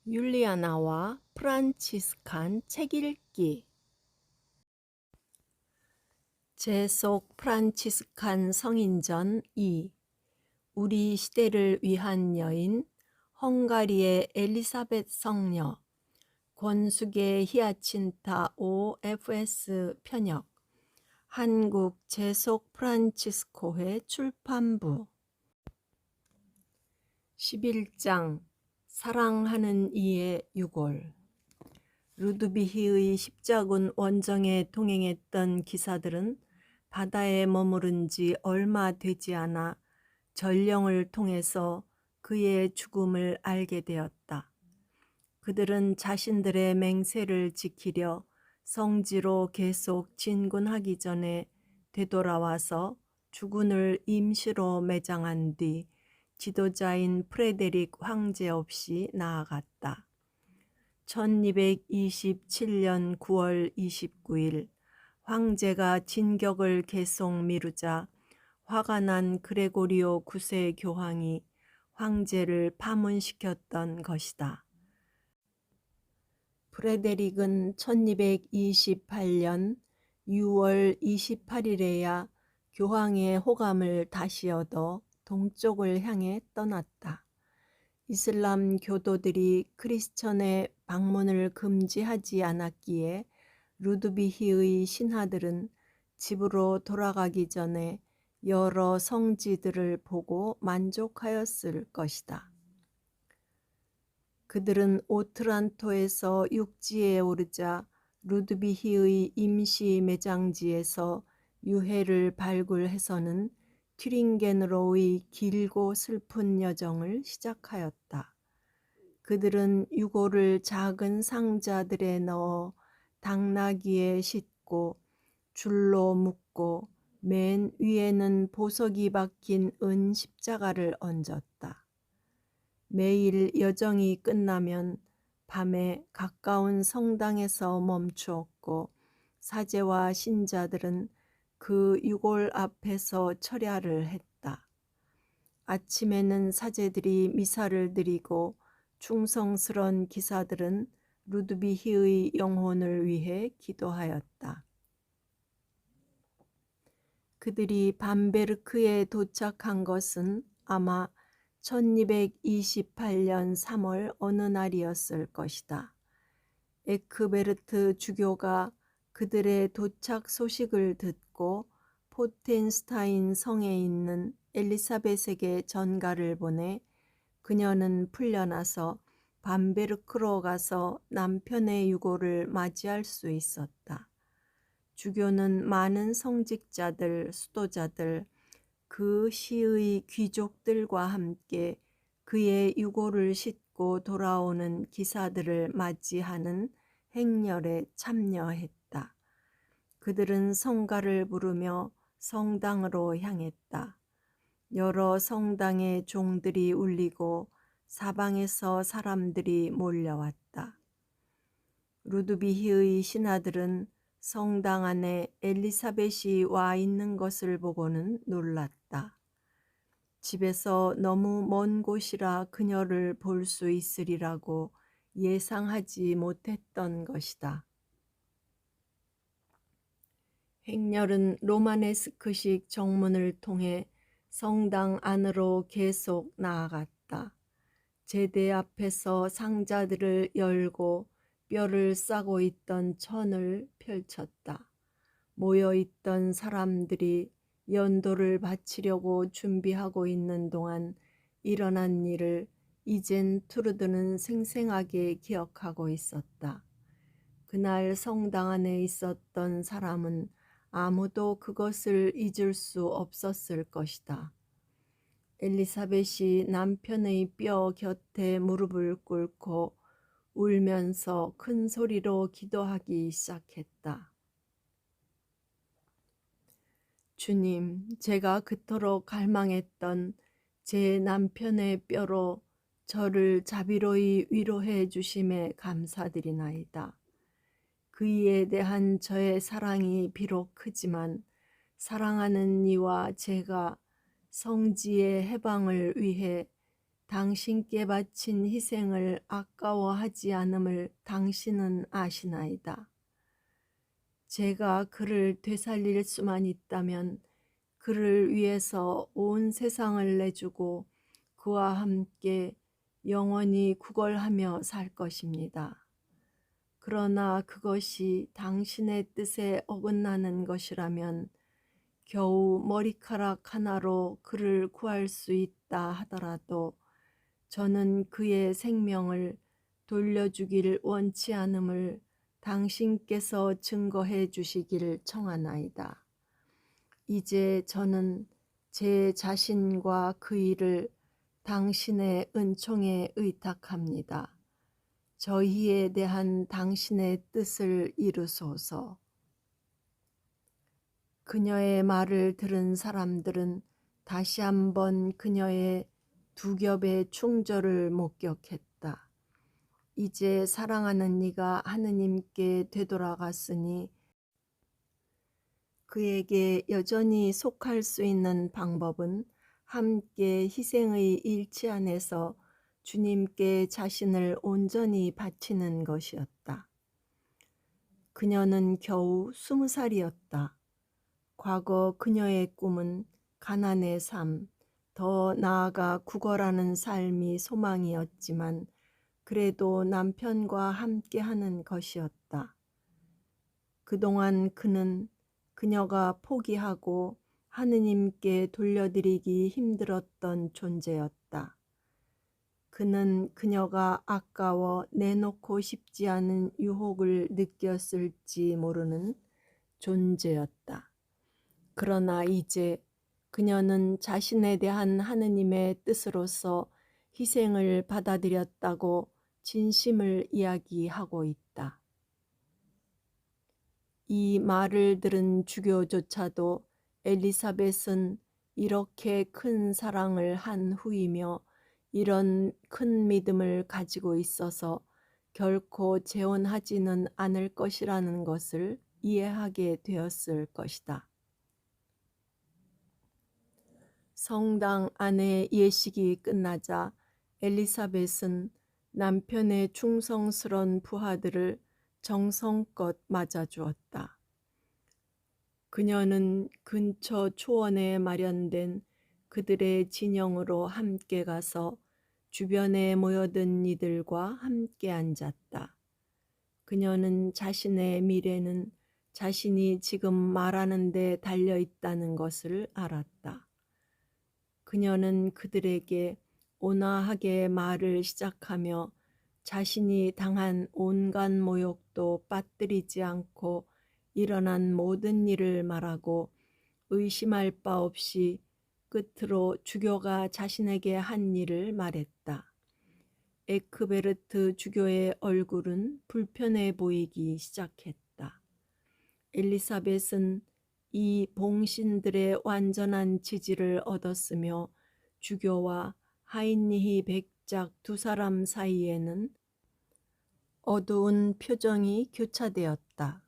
율리아나와 프란치스칸 책 읽기. 제속 프란치스칸 성인전 2. 우리 시대를 위한 여인, 헝가리의 엘리사벳 성녀, 권숙의 히아친타 OFS 편역, 한국 제속 프란치스코회 출판부. 11장 사랑하는 이의 유골. 루드비히의 십자군 원정에 동행했던 기사들은 바다에 머무른 지 얼마 되지 않아 전령을 통해서 그의 죽음을 알게 되었다. 그들은 자신들의 맹세를 지키려 성지로 계속 진군하기 전에 되돌아와서 주군을 임시로 매장한 뒤 지도자인 프레데릭 황제 없이 나아갔다. 1227년 9월 29일 황제가 진격을 계속 미루자 화가 난 그레고리오 9세 교황이 황제를 파문시켰던 것이다. 프레데릭은 1228년 6월 28일에야 교황의 호감을 다시 얻어 동쪽을 향해 떠났다. 이슬람 교도들이 크리스천의 방문을 금지하지 않았기에 루드비히의 신하들은 집으로 돌아가기 전에 여러 성지들을 보고 만족하였을 것이다. 그들은 오트란토에서 육지에 오르자 루드비히의 임시 매장지에서 유해를 발굴해서는 튜링겐으로의 길고 슬픈 여정을 시작하였다. 그들은 유골을 작은 상자들에 넣어 당나귀에 싣고 줄로 묶고 맨 위에는 보석이 박힌 은 십자가를 얹었다. 매일 여정이 끝나면 밤에 가까운 성당에서 멈추었고 사제와 신자들은 그 유골 앞에서 철야를 했다. 아침에는 사제들이 미사를 드리고 충성스런 기사들은 루드비히의 영혼을 위해 기도하였다. 그들이 밤베르크에 도착한 것은 아마 1228년 3월 어느 날이었을 것이다. 에크베르트 주교가 그들의 도착 소식을 듣고 포텐스타인 성에 있는 엘리사벳에게 전가를 보내 그녀는 풀려나서 밤베르크로 가서 남편의 유골을 맞이할 수 있었다. 주교는 많은 성직자들, 수도자들, 그 시의 귀족들과 함께 그의 유골을 싣고 돌아오는 기사들을 맞이하는 행렬에 참여했다. 그들은 성가를 부르며 성당으로 향했다. 여러 성당의 종들이 울리고 사방에서 사람들이 몰려왔다. 루드비히의 신하들은 성당 안에 엘리사벳이 와 있는 것을 보고는 놀랐다. 집에서 너무 먼 곳이라 그녀를 볼 수 있으리라고 예상하지 못했던 것이다. 행렬은 로마네스크식 정문을 통해 성당 안으로 계속 나아갔다. 제대 앞에서 상자들을 열고 뼈를 싸고 있던 천을 펼쳤다. 모여있던 사람들이 연도를 바치려고 준비하고 있는 동안 일어난 일을 이젠 투르드는 생생하게 기억하고 있었다. 그날 성당 안에 있었던 사람은 아무도 그것을 잊을 수 없었을 것이다. 엘리사벳이 남편의 뼈 곁에 무릎을 꿇고 울면서 큰 소리로 기도하기 시작했다. 주님, 제가 그토록 갈망했던 제 남편의 뼈로 저를 자비로이 위로해 주심에 감사드리나이다. 그이에 대한 저의 사랑이 비록 크지만 사랑하는 이와 제가 성지의 해방을 위해 당신께 바친 희생을 아까워하지 않음을 당신은 아시나이다. 제가 그를 되살릴 수만 있다면 그를 위해서 온 세상을 내주고 그와 함께 영원히 구걸하며 살 것입니다. 그러나 그것이 당신의 뜻에 어긋나는 것이라면 겨우 머리카락 하나로 그를 구할 수 있다 하더라도 저는 그의 생명을 돌려주길 원치 않음을 당신께서 증거해 주시길 청하나이다. 이제 저는 제 자신과 그 일을 당신의 은총에 의탁합니다. 저희에 대한 당신의 뜻을 이루소서. 그녀의 말을 들은 사람들은 다시 한번 그녀의 두 겹의 충절을 목격했다. 이제 사랑하는 이가 하느님께 되돌아갔으니 그에게 여전히 속할 수 있는 방법은 함께 희생의 일치 안에서 주님께 자신을 온전히 바치는 것이었다. 그녀는 겨우 20살이었다. 과거 그녀의 꿈은 가난의 삶, 더 나아가 구걸하는 삶이 소망이었지만 그래도 남편과 함께하는 것이었다. 그동안 그는 그녀가 포기하고 하느님께 돌려드리기 힘들었던 존재였다. 그는 그녀가 아까워 내놓고 싶지 않은 유혹을 느꼈을지 모르는 존재였다. 그러나 이제 그녀는 자신에 대한 하느님의 뜻으로서 희생을 받아들였다고 진심을 이야기하고 있다. 이 말을 들은 주교조차도 엘리사벳은 이렇게 큰 사랑을 한 후이며 이런 큰 믿음을 가지고 있어서 결코 재혼하지는 않을 것이라는 것을 이해하게 되었을 것이다. 성당 안의 예식이 끝나자 엘리사벳은 남편의 충성스런 부하들을 정성껏 맞아주었다. 그녀는 근처 초원에 마련된 그들의 진영으로 함께 가서 주변에 모여든 이들과 함께 앉았다. 그녀는 자신의 미래는 자신이 지금 말하는 데 달려 있다는 것을 알았다. 그녀는 그들에게 온화하게 말을 시작하며 자신이 당한 온갖 모욕도 빠뜨리지 않고 일어난 모든 일을 말하고 의심할 바 없이 끝으로 주교가 자신에게 한 일을 말했다. 에크베르트 주교의 얼굴은 불편해 보이기 시작했다. 엘리사벳은 이 봉신들의 완전한 지지를 얻었으며 주교와 하인리히 백작 두 사람 사이에는 어두운 표정이 교차되었다.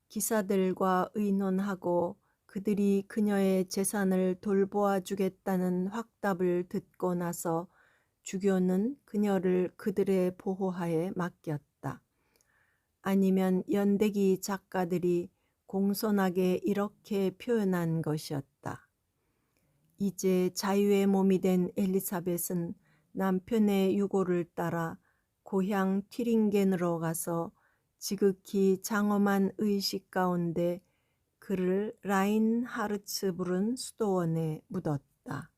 기사들과 의논하고 그들이 그녀의 재산을 돌보아 주겠다는 확답을 듣고 나서 주교는 그녀를 그들의 보호하에 맡겼다. 아니면 연대기 작가들이 공손하게 이렇게 표현한 것이었다. 이제 자유의 몸이 된 엘리사벳은 남편의 유고를 따라 고향 튀링겐으로 가서 지극히 장엄한 의식 가운데 그를 라인하르츠부른 수도원에 묻었다.